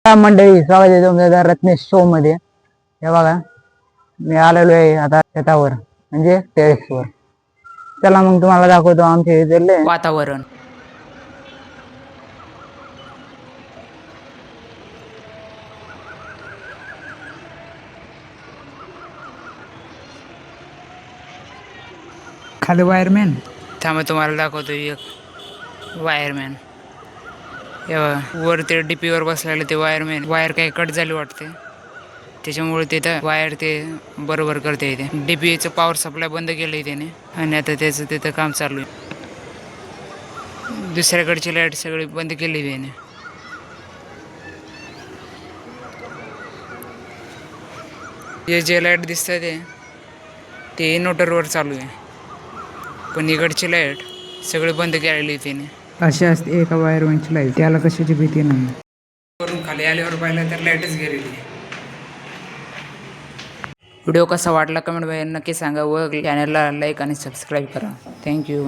मंडळी, स्वागत आहे तुमचं रत्नेश शो मध्ये. हे बघा, मी आलेलो आहे आता शेतावर, म्हणजे टेरेसवर. चला मग तुम्हाला दाखवतो आमच्या इथले वातावरण. खाली वायरमॅन थांबा, तुम्हाला दाखवतो एक वायरमॅन. वर ते डीपीवर बसलेलं ते वायरमॅन. वायर काही कट झाली वाटते, त्याच्यामुळे तिथं वायर ते बरोबर करते. इथे डीपीचं पॉवर सप्लाय बंद केलंय त्याने, आणि आता त्याचं तिथं काम चालू आहे. दुसऱ्याकडची लाईट सगळी बंद केली त्याने. हे जे लाईट दिसतं ते इन्व्हर्टरवर चालू आहे, पण इकडची लाईट सगळी बंद केलेली त्याने. अशी असते एका वायरमॅनची लाईफ, त्याला कशाची भीती नाही. वरून खाली आल्यावर पाहिलं तर लाईटच गेलेली. व्हिडिओ कसा वाटला कमेंट मध्ये नक्की सांगा व चॅनलला लाईक आणि सबस्क्राईब करा. थँक्यू.